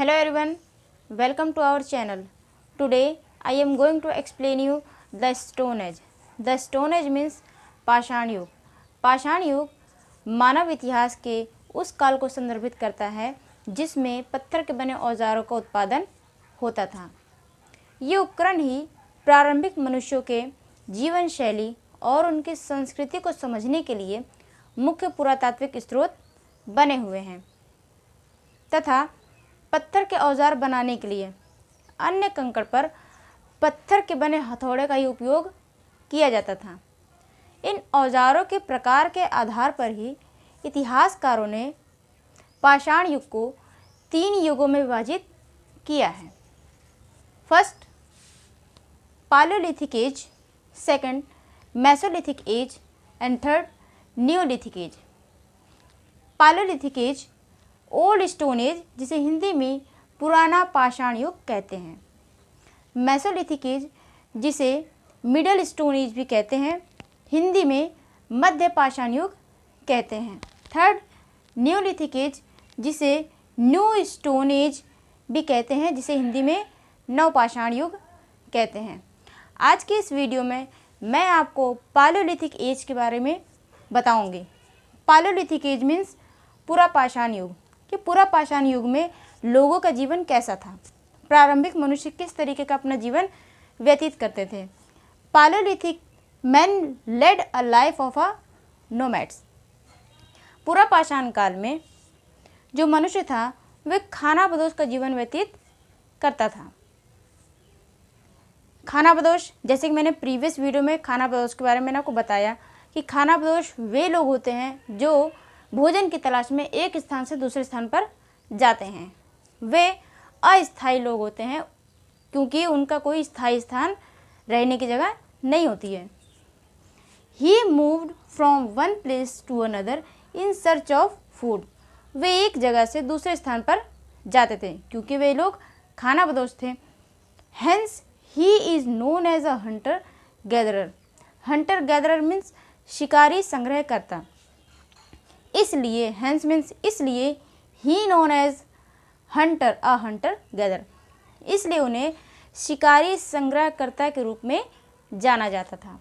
Hello everyone, welcome to our channel. Today I am going to explain you the Stone Age. The Stone Age means पाषाण युग. पाषाण युग मानव इतिहास के उस काल को संदर्भित करता है जिसमें पत्थर के बने औजारों का उत्पादन होता था. ये उपकरण ही प्रारंभिक मनुष्यों के जीवन शैली और उनकी संस्कृति को समझने के लिए मुख्य पुरातात्विक स्रोत बने हुए हैं तथा पत्थर के औजार बनाने के लिए अन्य कंकड़ पर पत्थर के बने हथौड़े का ही उपयोग किया जाता था. इन औजारों के प्रकार के आधार पर ही इतिहासकारों ने पाषाण युग को 3 युगों में विभाजित किया है. First palaeolithic age, second mesolithic age and third neolithic age. Palaeolithic age old stone age, जिसे हिंदी में पुराना पाषाण युग कहते हैं. मेसोलिथिक एज, जिसे मिडल स्टोन एज भी कहते हैं, हिंदी में मध्य पाषाण युग कहते हैं. थर्ड न्यूलिथिक एज, जिसे न्यू स्टोन एज भी कहते हैं, जिसे हिंदी में नवपाषाण युग कहते हैं. आज के इस वीडियो में मैं आपको पालियोलिथिक एज के बारे में बताऊंगी. पालियोलिथिक एज मीन्स पूरा पाषाण युग, कि पूरा पाषाण युग में लोगों का जीवन कैसा था, प्रारंभिक मनुष्य किस तरीके का अपना जीवन व्यतीत करते थे. Palaeolithic man led a life of a nomads. पूरा पाषाण काल में जो मनुष्य था वह खानाबदोश का जीवन व्यतीत करता था. खानाबदोश, जैसे कि मैंने प्रीवियस वीडियो में खानाबदोश के बारे में आपको बताया कि खानाबदोश वे लोग होते हैं जो भोजन की तलाश में एक स्थान से दूसरे स्थान पर जाते हैं. वे अस्थायी लोग होते हैं क्योंकि उनका कोई स्थायी स्थान रहने की जगह नहीं होती है. He moved from one place to another in search of food. वे एक जगह से दूसरे स्थान पर जाते थे क्योंकि वे लोग खानाबदोश थे. Hence he is known as a hunter gatherer. Hunter gatherer means शिकारी संग्रहकर्ता. इसलिए हेंस मीन्स इसलिए, he known as hunter a hunter gather, इसलिए उन्हें शिकारी संग्रहकर्ता के रूप में जाना जाता था.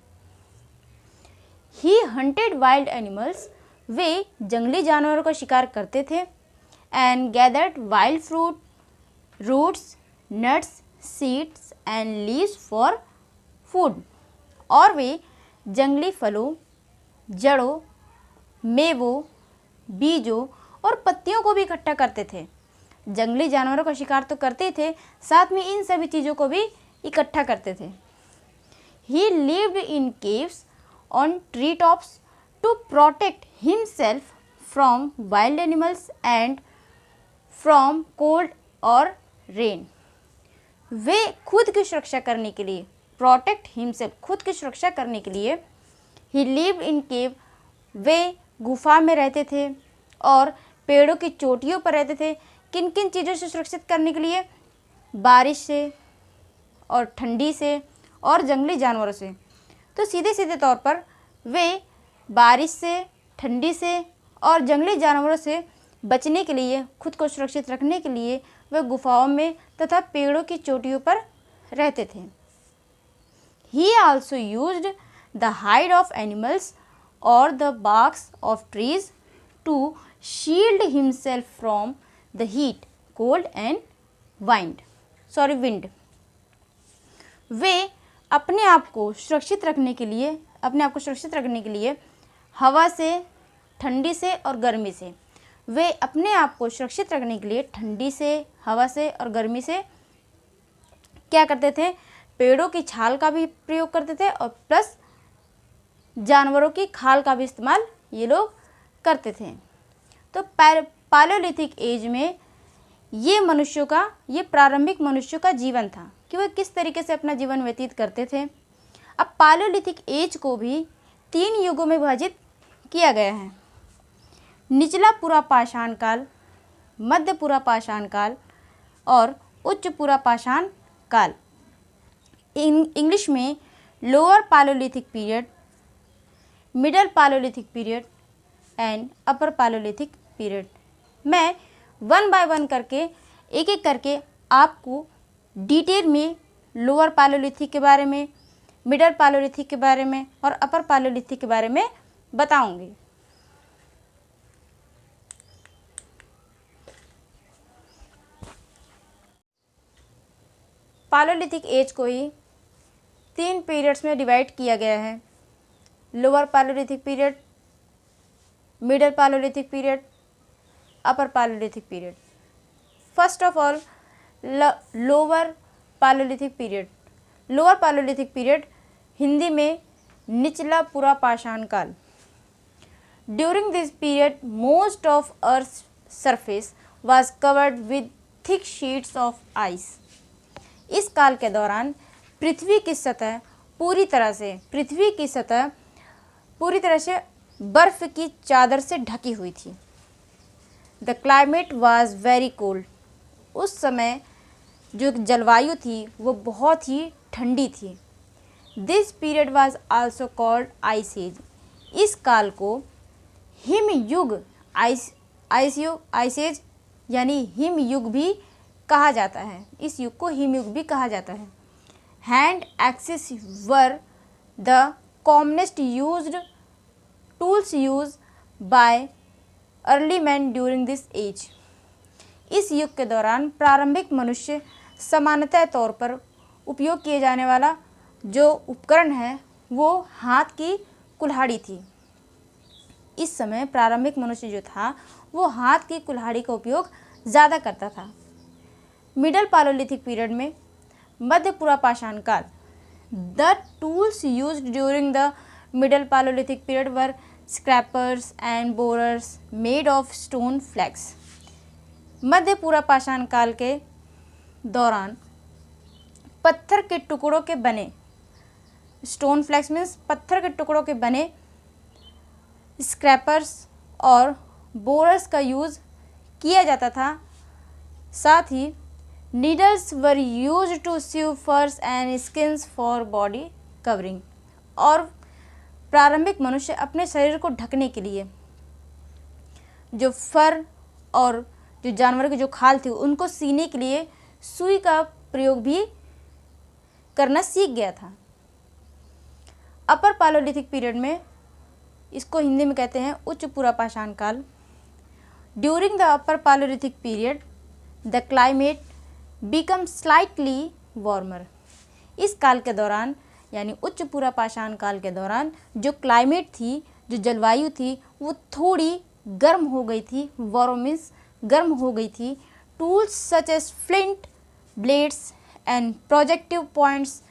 He hunted wild animals. वे जंगली जानवरों का शिकार करते थे. And gathered wild fruit, roots, nuts, seeds and leaves for food. और वे जंगली फलों, जड़ों, मेवों, बीजों और पत्तियों को भी इकट्ठा करते थे. जंगली जानवरों का शिकार तो करते थे, साथ में इन सभी चीज़ों को भी इकट्ठा करते थे. He lived in caves on tree tops to protect himself from wild animals and from cold और रेन. वे खुद की सुरक्षा करने के लिए, प्रोटेक्ट हिमसेल्फ, खुद की सुरक्षा करने के लिए, ही लिव्ड इन केव, वे गुफा में रहते थे और पेड़ों की चोटियों पर रहते थे. किन किन चीज़ों से सुरक्षित करने के लिए? बारिश से और ठंडी से और जंगली जानवरों से. तो सीधे सीधे तौर पर वे बारिश से, ठंडी से और जंगली जानवरों से बचने के लिए, खुद को सुरक्षित रखने के लिए वे गुफाओं में तथा पेड़ों की चोटियों पर रहते थे. ही also used the hide of animals or the barks of trees to shield himself from the heat, cold and wind. वे अपने आप को सुरक्षित रखने के लिए हवा से, ठंडी से और गर्मी से, वे अपने आप को सुरक्षित रखने के लिए ठंडी से, हवा से और गर्मी से क्या करते थे? पेड़ों की छाल का भी प्रयोग करते थे और प्लस जानवरों की खाल का भी इस्तेमाल ये लोग करते थे. तो पालियोलिथिक एज में ये प्रारंभिक मनुष्यों का जीवन था कि वह किस तरीके से अपना जीवन व्यतीत करते थे. अब पालियोलिथिक एज को भी 3 युगों में विभाजित किया गया है. निचला पूरा पाषाण काल, मध्य पूरा पाषाण काल और उच्च पूरा पाषाण काल. इंग्लिश में lower palaeolithic period, middle palaeolithic period and upper palaeolithic period. मैं 1 बाय 1 करके एक एक करके आपको डिटेल में लोअर पालोलिथिक के बारे में, मिडल पालोलिथिक के बारे में और अपर पालोलिथिक के बारे में बताऊंगी। पालोलिथिक एज को ही 3 पीरियड्स में डिवाइड किया गया है। Lower palaeolithic period, middle palaeolithic period, upper palaeolithic period. First of all lower palaeolithic period. Lower palaeolithic period Hindi में निचला पूरा पाषाण काल। During this period most of earth surface was covered with thick sheets of ice. इस काल के दौरान पृथ्वी की सतह पूरी तरह से बर्फ की चादर से ढकी हुई थी। The climate was very cold. उस समय जो जलवायु थी वो बहुत ही ठंडी थी। This period was also called ice age. इस काल को हिमयुग आइस एज यानी हिमयुग भी कहा जाता है। इस युग को हिमयुग भी कहा जाता है। Hand axes were the commonest used tools use by early man during this age. इस युग के दौरान प्रारंभिक मनुष्य सामान्यतः तौर पर उपयोग किए जाने वाला जो उपकरण है वो हाथ की कुल्हाड़ी थी। इस समय प्रारंभिक मनुष्य जो था वो हाथ की कुल्हाड़ी का उपयोग ज़्यादा करता था। मिडल पालोलिथिक पीरियड में मध्य पूरा पाषाण काल। The tools used during the middle palaeolithic period were scrapers and borers made of stone flakes. मध्य पूरा पाषाण काल के दौरान पत्थर के टुकड़ों के बने, स्टोन फ्लैक्स मीन्स पत्थर के टुकड़ों के बने, स्क्रैपर्स और बोरर्स का यूज़ किया जाता था। साथ ही नीडल्स वर यूज्ड टू सीव फर्स and skins for body covering. और प्रारंभिक मनुष्य अपने शरीर को ढकने के लिए जो फर और जो जानवर की जो खाल थी उनको सीने के लिए सुई का प्रयोग भी करना सीख गया था। अपर पालोलिथिक पीरियड में, इसको हिंदी में कहते हैं उच्च पूरा पाषाण काल। During the upper palaeolithic period the climate become slightly warmer. इस काल के दौरान यानी उच्च पूरा पाषाण काल के दौरान जो क्लाइमेट थी, जो जलवायु थी वो थोड़ी गर्म हो गई थी। वार्म मीन्स गर्म हो गई थी। Tools such as flint blades and projective points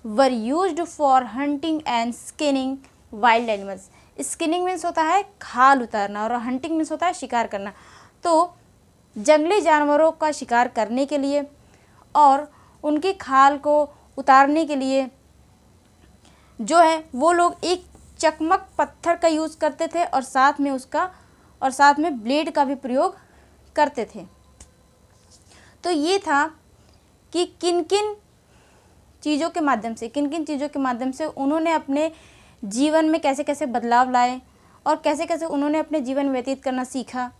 were used for hunting and skinning wild animals. Skinning means होता है खाल उतारना और हंटिंग मीन्स होता है शिकार करना। तो जंगली जानवरों का शिकार करने के लिए और उनकी खाल को उतारने के लिए जो है वो लोग एक चकमक पत्थर का यूज़ करते थे और साथ में ब्लेड का भी प्रयोग करते थे। तो ये था कि किन किन चीज़ों के माध्यम से उन्होंने अपने जीवन में कैसे कैसे बदलाव लाए और कैसे कैसे उन्होंने अपने जीवन व्यतीत करना सीखा,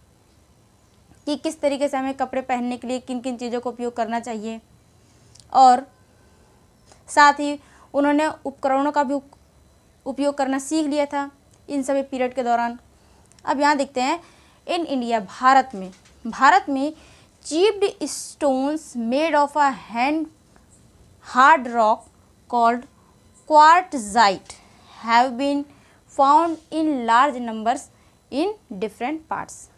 कि किस तरीके से हमें कपड़े पहनने के लिए किन किन चीज़ों का उपयोग करना चाहिए। और साथ ही उन्होंने उपकरणों का भी उपयोग करना सीख लिया था इन सभी पीरियड के दौरान। अब यहाँ देखते हैं इन इंडिया, भारत में chipped stones made of a hand hard rock called quartzite have been found in large numbers in different parts.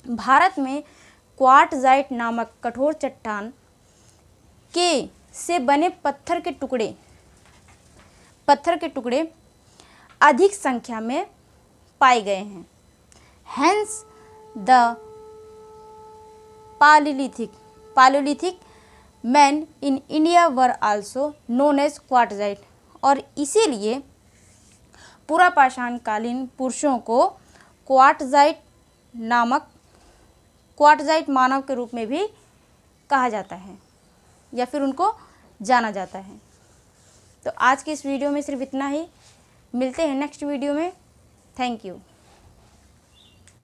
भारत में क्वार्टजाइट नामक कठोर चट्टान के से बने पत्थर के टुकड़े अधिक संख्या में पाए गए हैं। Hence the palaeolithic man in India were also known as quartzite. और इसीलिए पूरा पाषाण कालीन पुरुषों को क्वार्टजाइट मानव के रूप में भी कहा जाता है या फिर उनको जाना जाता है। तो आज की इस वीडियो में सिर्फ इतना ही। मिलते हैं नेक्स्ट वीडियो में। Thank you.